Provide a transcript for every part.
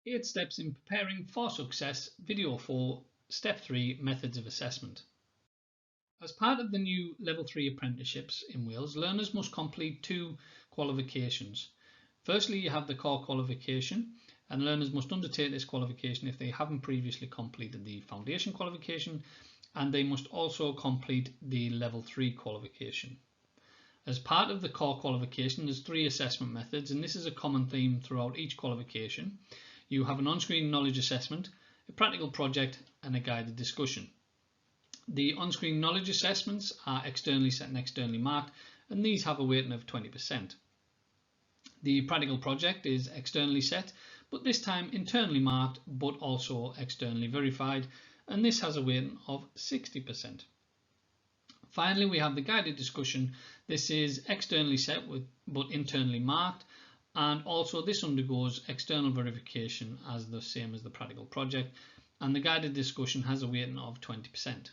8 steps in preparing for success, video for step 3, methods of assessment. As part of the new level 3 apprenticeships in Wales, learners must complete 2 qualifications. Firstly, you have the core qualification, and learners must undertake this qualification if they haven't previously completed the foundation qualification, and they must also complete the level 3 qualification. As part of the core qualification, there's 3 assessment methods, and this is a common theme throughout each qualification. You have an on-screen knowledge assessment, a practical project, and a guided discussion. The on-screen knowledge assessments are externally set and externally marked, and these have a weighting of 20%. The practical project is externally set, but this time internally marked, but also externally verified, and this has a weighting of 60%. Finally, we have the guided discussion. This is externally set but internally marked, and also this undergoes external verification as the same as the practical project, and the guided discussion has a weighting of 20%.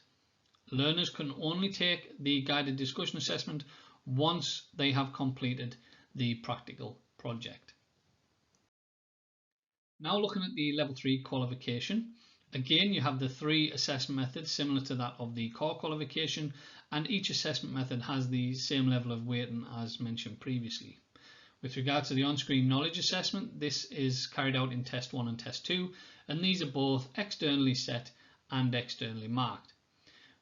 Learners can only take the guided discussion assessment once they have completed the practical project. Now looking at the level 3 qualification, again you have the 3 assessment methods similar to that of the core qualification, and each assessment method has the same level of weighting as mentioned previously. With regard to the on-screen knowledge assessment, this is carried out in test 1 and test 2, and these are both externally set and externally marked.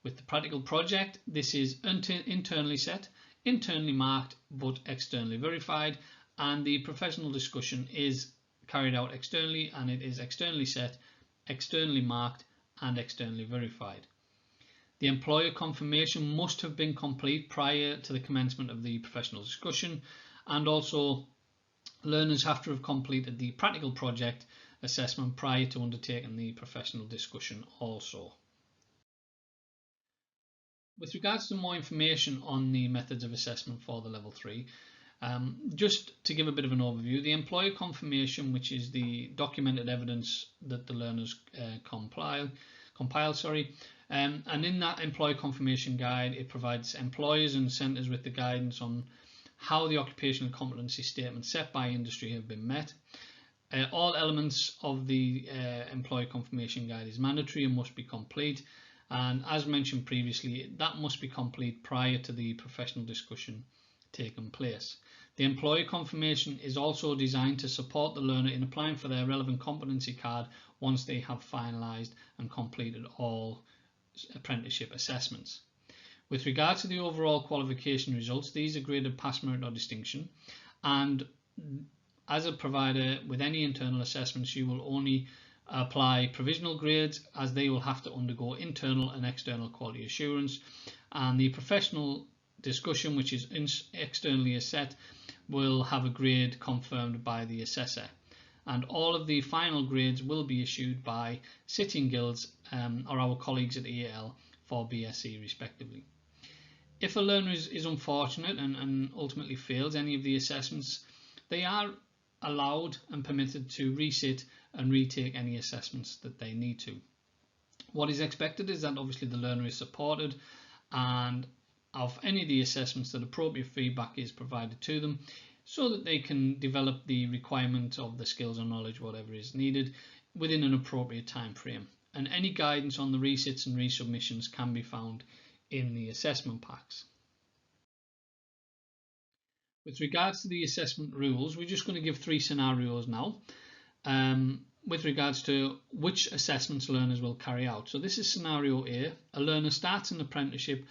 With the practical project, this is internally set, internally marked, but externally verified, and the professional discussion is carried out externally, and it is externally set, externally marked, and externally verified. The employer confirmation must have been complete prior to the commencement of the professional discussion, and also learners have to have completed the practical project assessment prior to undertaking the professional discussion also. With regards to more information on the methods of assessment for the level 3, just to give a bit of an overview, the employer confirmation, which is the documented evidence that the learners compile, and in that employer confirmation guide, it provides employers and centres with the guidance on how the occupational competency statements set by industry have been met. All elements of the employer confirmation guide is mandatory and must be complete. And as mentioned previously, that must be complete prior to the professional discussion taking place. The employer confirmation is also designed to support the learner in applying for their relevant competency card once they have finalised and completed all apprenticeship assessments. With regard to the overall qualification results, these are graded pass, merit or distinction, and as a provider with any internal assessments, you will only apply provisional grades, as they will have to undergo internal and external quality assurance, and the professional discussion, which is externally assessed, will have a grade confirmed by the assessor, and all of the final grades will be issued by sitting guilds or our colleagues at EAL for BSc respectively. If a learner is unfortunate and ultimately fails any of the assessments, they are allowed and permitted to resit and retake any assessments that they need to. What is expected is that obviously the learner is supported, and of any of the assessments that appropriate feedback is provided to them so that they can develop the requirement of the skills or knowledge, whatever is needed, within an appropriate time frame. And any guidance on the resits and resubmissions can be found in the assessment packs. With regards to the assessment rules, we're just going to give 3 scenarios now with regards to which assessments learners will carry out. So this is scenario A. A learner starts an apprenticeship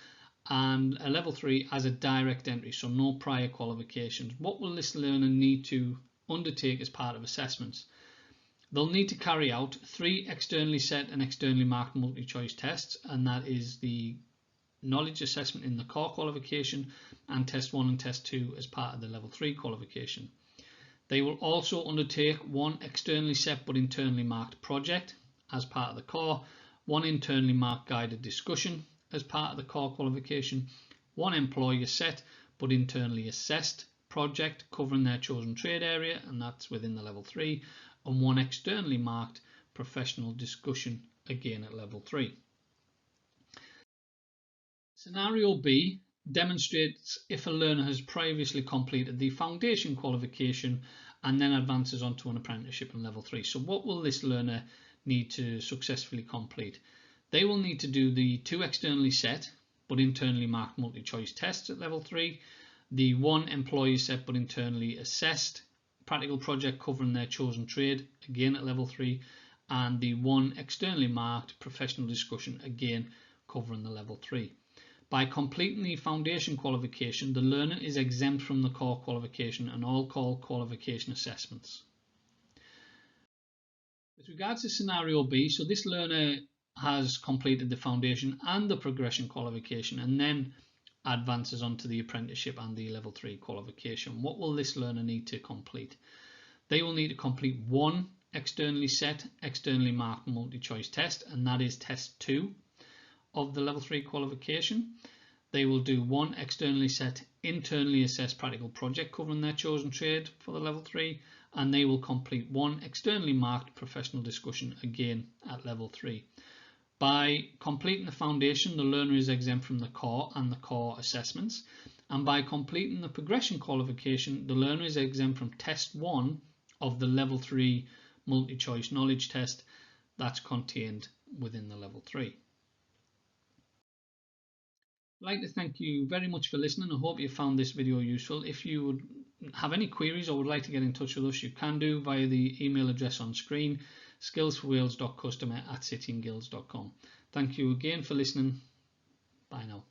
and a level 3 as a direct entry, so no prior qualifications. What will this learner need to undertake as part of assessments? They'll need to carry out 3 externally set and externally marked multi-choice tests, and that is the knowledge assessment in the core qualification and test 1 and test 2 as part of the level 3 qualification. They will also undertake 1 externally set but internally marked project as part of the core, 1 internally marked guided discussion as part of the core qualification, 1 employer set but internally assessed project covering their chosen trade area, and that's within the level 3, and 1 externally marked professional discussion, again at level 3. Scenario B demonstrates if a learner has previously completed the foundation qualification and then advances onto an apprenticeship in level 3. So what will this learner need to successfully complete? They will need to do the 2 externally set but internally marked multi-choice tests at level 3, the 1 employee set but internally assessed practical project covering their chosen trade, again at level 3, and the 1 externally marked professional discussion, again covering the level 3. By completing the foundation qualification, the learner is exempt from the core qualification and all core qualification assessments. With regards to scenario B, so this learner has completed the foundation and the progression qualification and then advances onto the apprenticeship and the level 3 qualification. What will this learner need to complete? They will need to complete 1 externally set, externally marked multi-choice test, and that is test 2 of the level 3 qualification. They will do 1 externally set, internally assessed practical project covering their chosen trade for the level 3, and they will complete 1 externally marked professional discussion, again at level 3. By completing the foundation, the learner is exempt from the core and the core assessments, and by completing the progression qualification, the learner is exempt from test 1 of the level 3 multi-choice knowledge test that's contained within the level 3. I'd like to thank you very much for listening. I hope you found this video useful. If you would have any queries or would like to get in touch with us, you can do via the email address on screen, skillsforwales.customer@cityandguilds.com. Thank you again for listening. Bye now.